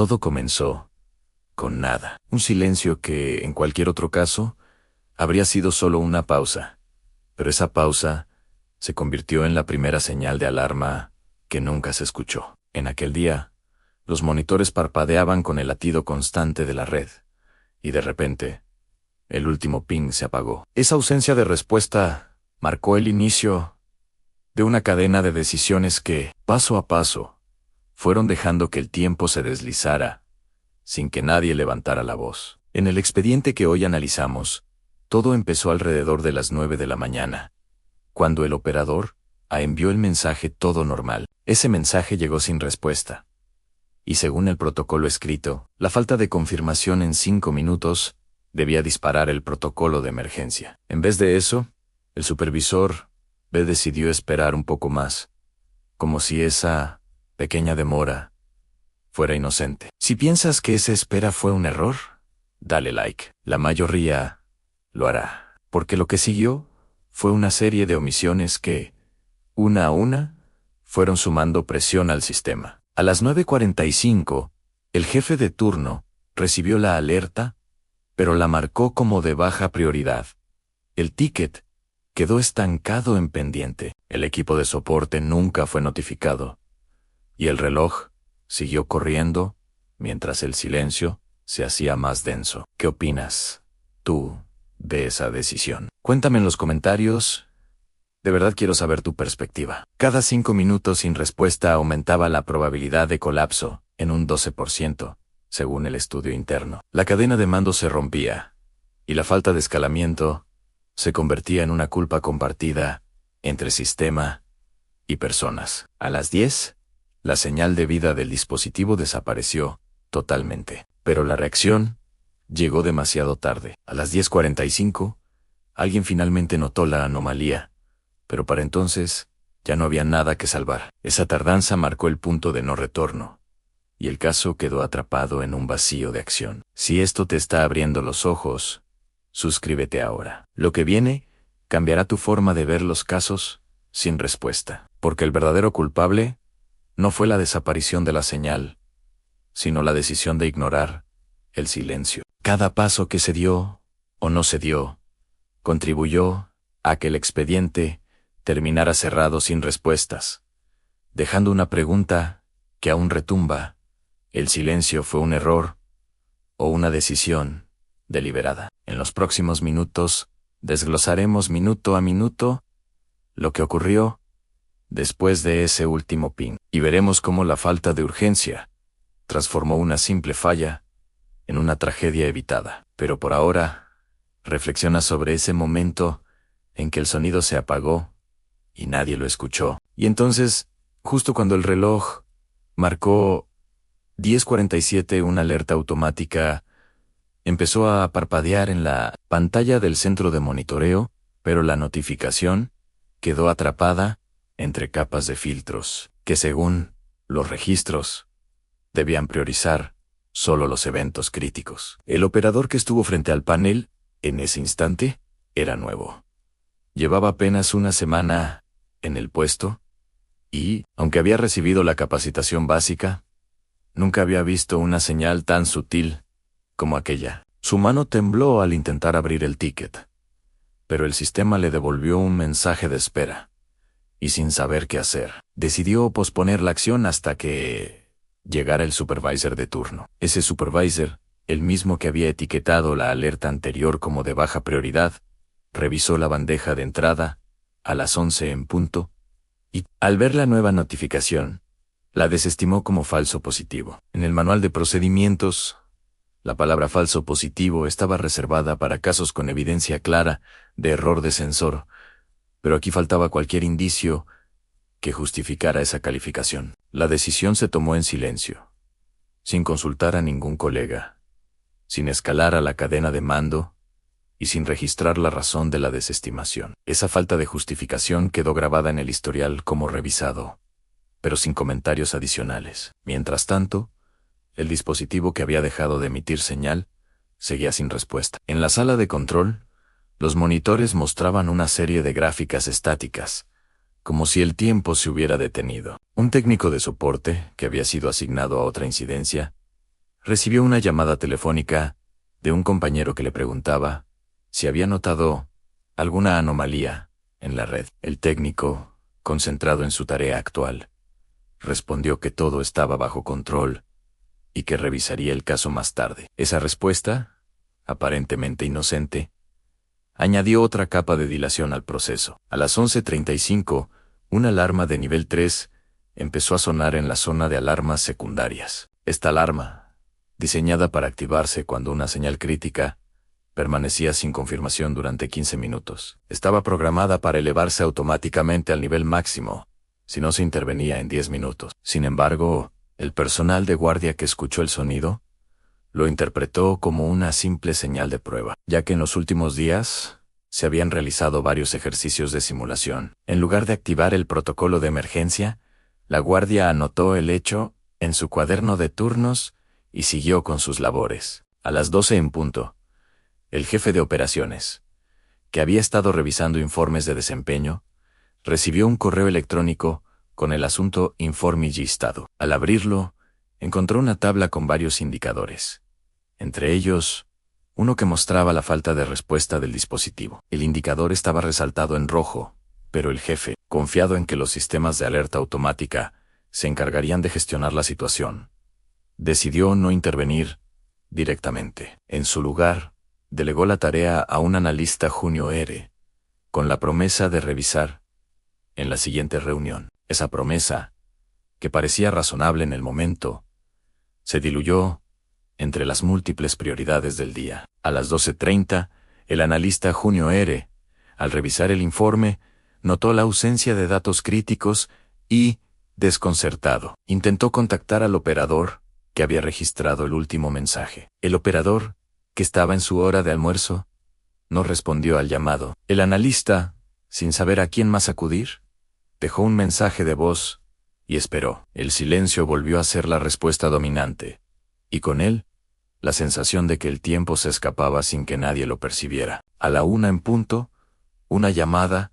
Todo comenzó con nada. Un silencio que, en cualquier otro caso, habría sido solo una pausa. Pero esa pausa se convirtió en la primera señal de alarma que nunca se escuchó. En aquel día, los monitores parpadeaban con el latido constante de la red, y de repente, el último ping se apagó. Esa ausencia de respuesta marcó el inicio de una cadena de decisiones que, paso a paso, fueron dejando que el tiempo se deslizara, sin que nadie levantara la voz. En el expediente que hoy analizamos, todo empezó alrededor de las 9 de la mañana, cuando el operador envió el mensaje todo normal. Ese mensaje llegó sin respuesta. Y según el protocolo escrito, la falta de confirmación en 5 minutos debía disparar el protocolo de emergencia. En vez de eso, el supervisor B decidió esperar un poco más, como si esa pequeña demora fuera inocente. Si piensas que esa espera fue un error, dale like. La mayoría lo hará, porque lo que siguió fue una serie de omisiones que, una a una, fueron sumando presión al sistema. A las 9:45, el jefe de turno recibió la alerta, pero la marcó como de baja prioridad. El ticket quedó estancado en pendiente. El equipo de soporte nunca fue notificado, y el reloj siguió corriendo mientras el silencio se hacía más denso. ¿Qué opinas tú de esa decisión? Cuéntame en los comentarios. De verdad quiero saber tu perspectiva. Cada 5 minutos sin respuesta aumentaba la probabilidad de colapso en un 12%, según el estudio interno. La cadena de mando se rompía, y la falta de escalamiento se convertía en una culpa compartida entre sistema y personas. A las 10, la señal de vida del dispositivo desapareció totalmente. Pero la reacción llegó demasiado tarde. A las 10:45, alguien finalmente notó la anomalía, pero para entonces ya no había nada que salvar. Esa tardanza marcó el punto de no retorno, y el caso quedó atrapado en un vacío de acción. Si esto te está abriendo los ojos, suscríbete ahora. Lo que viene cambiará tu forma de ver los casos sin respuesta, porque el verdadero culpable no fue la desaparición de la señal, sino la decisión de ignorar el silencio. Cada paso que se dio o no se dio contribuyó a que el expediente terminara cerrado sin respuestas, dejando una pregunta que aún retumba: ¿el silencio fue un error o una decisión deliberada? En los próximos minutos desglosaremos minuto a minuto lo que ocurrió después de ese último ping, y veremos cómo la falta de urgencia transformó una simple falla en una tragedia evitada. Pero por ahora, reflexiona sobre ese momento en que el sonido se apagó y nadie lo escuchó. Y entonces, justo cuando el reloj marcó 10:47, una alerta automática empezó a parpadear en la pantalla del centro de monitoreo, pero la notificación quedó atrapada entre capas de filtros, que según los registros, debían priorizar solo los eventos críticos. El operador que estuvo frente al panel en ese instante era nuevo. Llevaba apenas una semana en el puesto y, aunque había recibido la capacitación básica, nunca había visto una señal tan sutil como aquella. Su mano tembló al intentar abrir el ticket, pero el sistema le devolvió un mensaje de espera, y sin saber qué hacer, decidió posponer la acción hasta que llegara el supervisor de turno. Ese supervisor, el mismo que había etiquetado la alerta anterior como de baja prioridad, revisó la bandeja de entrada a las 11 en punto, y, al ver la nueva notificación, la desestimó como falso positivo. En el manual de procedimientos, la palabra falso positivo estaba reservada para casos con evidencia clara de error de sensor, pero aquí faltaba cualquier indicio que justificara esa calificación. La decisión se tomó en silencio, sin consultar a ningún colega, sin escalar a la cadena de mando y sin registrar la razón de la desestimación. Esa falta de justificación quedó grabada en el historial como revisado, pero sin comentarios adicionales. Mientras tanto, el dispositivo que había dejado de emitir señal seguía sin respuesta. En la sala de control, los monitores mostraban una serie de gráficas estáticas, como si el tiempo se hubiera detenido. Un técnico de soporte, que había sido asignado a otra incidencia, recibió una llamada telefónica de un compañero que le preguntaba si había notado alguna anomalía en la red. El técnico, concentrado en su tarea actual, respondió que todo estaba bajo control y que revisaría el caso más tarde. Esa respuesta, aparentemente inocente, añadió otra capa de dilación al proceso. A las 11:35, una alarma de nivel 3 empezó a sonar en la zona de alarmas secundarias. Esta alarma, diseñada para activarse cuando una señal crítica permanecía sin confirmación durante 15 minutos, estaba programada para elevarse automáticamente al nivel máximo si no se intervenía en 10 minutos. Sin embargo, el personal de guardia que escuchó el sonido lo interpretó como una simple señal de prueba, ya que en los últimos días se habían realizado varios ejercicios de simulación. En lugar de activar el protocolo de emergencia, la guardia anotó el hecho en su cuaderno de turnos y siguió con sus labores. A las 12 en punto, el jefe de operaciones, que había estado revisando informes de desempeño, recibió un correo electrónico con el asunto informe y listado. Al abrirlo, encontró una tabla con varios indicadores, entre ellos uno que mostraba la falta de respuesta del dispositivo. El indicador estaba resaltado en rojo, pero el jefe, confiado en que los sistemas de alerta automática se encargarían de gestionar la situación, decidió no intervenir directamente. En su lugar, delegó la tarea a un analista junior, con la promesa de revisar en la siguiente reunión. Esa promesa, que parecía razonable en el momento, se diluyó entre las múltiples prioridades del día. A las 12:30, el analista junior, al revisar el informe, notó la ausencia de datos críticos y, desconcertado, intentó contactar al operador que había registrado el último mensaje. El operador, que estaba en su hora de almuerzo, no respondió al llamado. El analista, sin saber a quién más acudir, dejó un mensaje de voz y esperó. El silencio volvió a ser la respuesta dominante, y con él, la sensación de que el tiempo se escapaba sin que nadie lo percibiera. A la 1 en punto, una llamada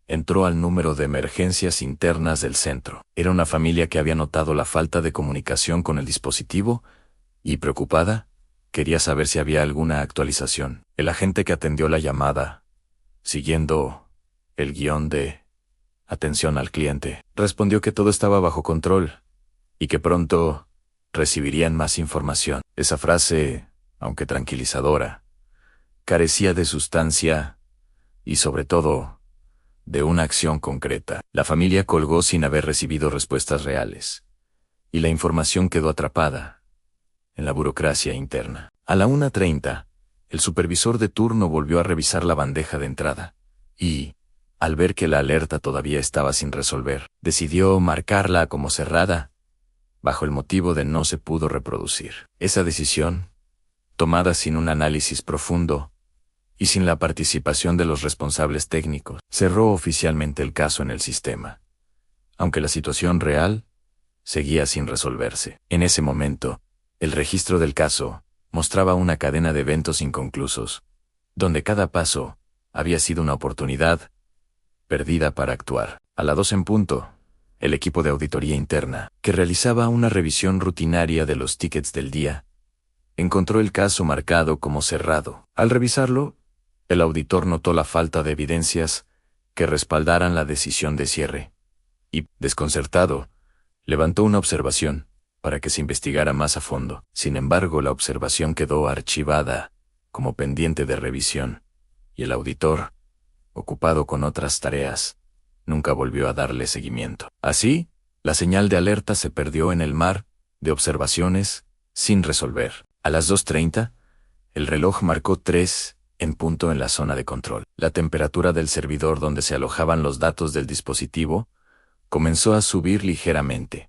entró al número de emergencias internas del centro. Era una familia que había notado la falta de comunicación con el dispositivo y, preocupada, quería saber si había alguna actualización. El agente que atendió la llamada, siguiendo el guión de atención al cliente, respondió que todo estaba bajo control y que pronto recibirían más información. Esa frase, aunque tranquilizadora, carecía de sustancia y, sobre todo, de una acción concreta. La familia colgó sin haber recibido respuestas reales, y la información quedó atrapada en la burocracia interna. A la 1:30, el supervisor de turno volvió a revisar la bandeja de entrada, y, al ver que la alerta todavía estaba sin resolver, decidió marcarla como cerrada, bajo el motivo de no se pudo reproducir. Esa decisión, tomada sin un análisis profundo y sin la participación de los responsables técnicos, cerró oficialmente el caso en el sistema, aunque la situación real seguía sin resolverse. En ese momento, el registro del caso mostraba una cadena de eventos inconclusos, donde cada paso había sido una oportunidad perdida para actuar. A las 2 en punto, el equipo de auditoría interna, que realizaba una revisión rutinaria de los tickets del día, encontró el caso marcado como cerrado. Al revisarlo, el auditor notó la falta de evidencias que respaldaran la decisión de cierre y, desconcertado, levantó una observación para que se investigara más a fondo. Sin embargo, la observación quedó archivada como pendiente de revisión, y el auditor, ocupado con otras tareas, nunca volvió a darle seguimiento. Así, la señal de alerta se perdió en el mar de observaciones sin resolver. A las 2:30, el reloj marcó 3 en punto en la zona de control. La temperatura del servidor donde se alojaban los datos del dispositivo comenzó a subir ligeramente,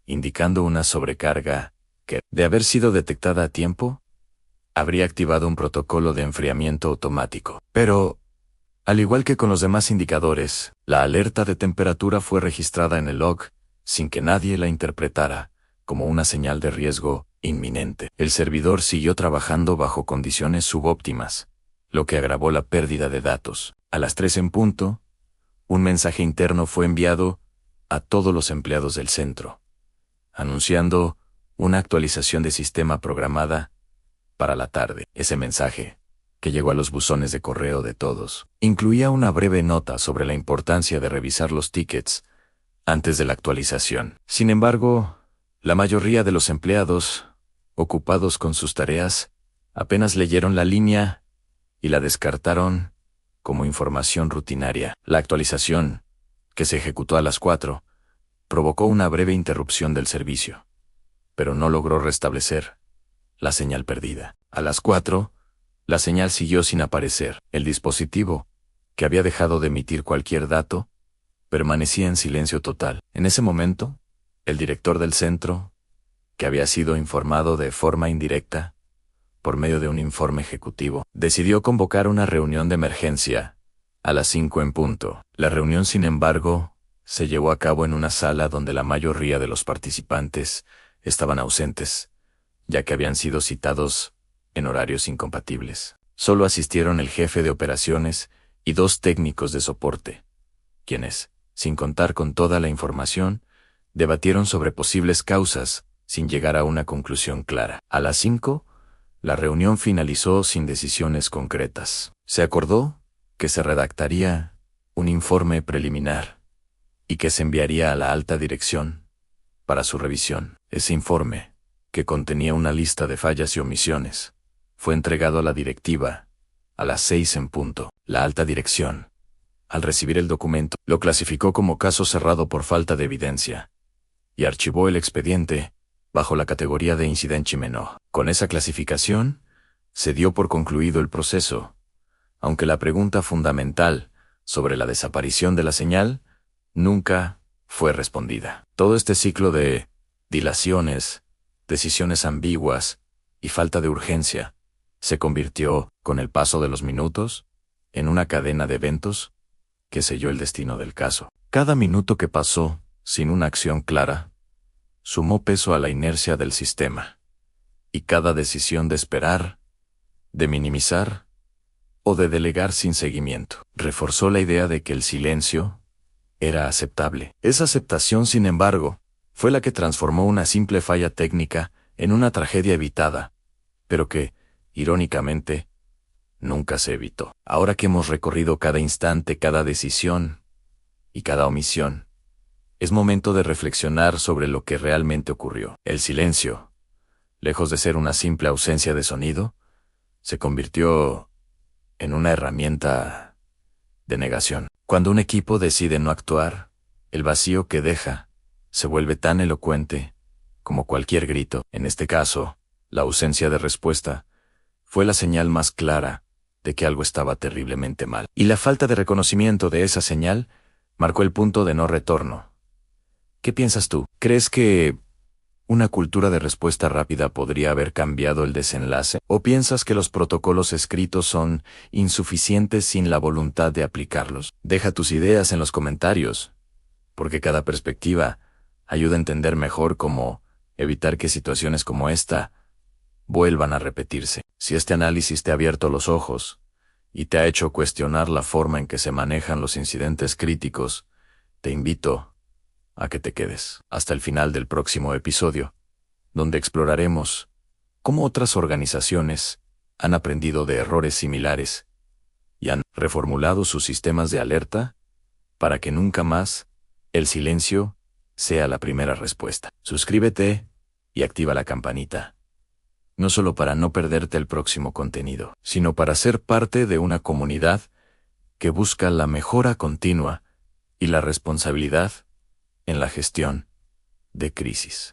indicando una sobrecarga que, de haber sido detectada a tiempo, habría activado un protocolo de enfriamiento automático. Pero, al igual que con los demás indicadores, la alerta de temperatura fue registrada en el log sin que nadie la interpretara como una señal de riesgo inminente. El servidor siguió trabajando bajo condiciones subóptimas, lo que agravó la pérdida de datos. A las 3 en punto, un mensaje interno fue enviado a todos los empleados del centro, anunciando una actualización de sistema programada para la tarde. Ese mensaje, que llegó a los buzones de correo de todos, incluía una breve nota sobre la importancia de revisar los tickets antes de la actualización. Sin embargo, la mayoría de los empleados, ocupados con sus tareas, apenas leyeron la línea y la descartaron como información rutinaria. La actualización, que se ejecutó a las 4, provocó una breve interrupción del servicio, pero no logró restablecer la señal perdida. A las 4, la señal siguió sin aparecer. El dispositivo, que había dejado de emitir cualquier dato, permanecía en silencio total. En ese momento, el director del centro, que había sido informado de forma indirecta, por medio de un informe ejecutivo, decidió convocar una reunión de emergencia a las 5 en punto. La reunión, sin embargo, se llevó a cabo en una sala donde la mayoría de los participantes estaban ausentes, ya que habían sido citados en horarios incompatibles. Solo asistieron el jefe de operaciones y 2 técnicos de soporte, quienes, sin contar con toda la información, debatieron sobre posibles causas sin llegar a una conclusión clara. A las 5, la reunión finalizó sin decisiones concretas. Se acordó que se redactaría un informe preliminar y que se enviaría a la alta dirección para su revisión. Ese informe, que contenía una lista de fallas y omisiones, fue entregado a la directiva a las 6 en punto. La alta dirección, al recibir el documento, lo clasificó como caso cerrado por falta de evidencia y archivó el expediente bajo la categoría de incidente menor. Con esa clasificación, se dio por concluido el proceso, aunque la pregunta fundamental sobre la desaparición de la señal nunca fue respondida. Todo este ciclo de dilaciones, decisiones ambiguas y falta de urgencia se convirtió, con el paso de los minutos, en una cadena de eventos que selló el destino del caso. Cada minuto que pasó sin una acción clara sumó peso a la inercia del sistema, y cada decisión de esperar, de minimizar o de delegar sin seguimiento reforzó la idea de que el silencio era aceptable. Esa aceptación, sin embargo, fue la que transformó una simple falla técnica en una tragedia evitada, pero que, irónicamente, nunca se evitó. Ahora que hemos recorrido cada instante, cada decisión y cada omisión, es momento de reflexionar sobre lo que realmente ocurrió. El silencio, lejos de ser una simple ausencia de sonido, se convirtió en una herramienta de negación. Cuando un equipo decide no actuar, el vacío que deja se vuelve tan elocuente como cualquier grito. En este caso, la ausencia de respuesta fue la señal más clara de que algo estaba terriblemente mal. Y la falta de reconocimiento de esa señal marcó el punto de no retorno. ¿Qué piensas tú? ¿Crees que una cultura de respuesta rápida podría haber cambiado el desenlace? ¿O piensas que los protocolos escritos son insuficientes sin la voluntad de aplicarlos? Deja tus ideas en los comentarios, porque cada perspectiva ayuda a entender mejor cómo evitar que situaciones como esta vuelvan a repetirse. Si este análisis te ha abierto los ojos y te ha hecho cuestionar la forma en que se manejan los incidentes críticos, te invito a que te quedes hasta el final del próximo episodio, donde exploraremos cómo otras organizaciones han aprendido de errores similares y han reformulado sus sistemas de alerta para que nunca más el silencio sea la primera respuesta. Suscríbete y activa la campanita, no solo para no perderte el próximo contenido, sino para ser parte de una comunidad que busca la mejora continua y la responsabilidad en la gestión de crisis.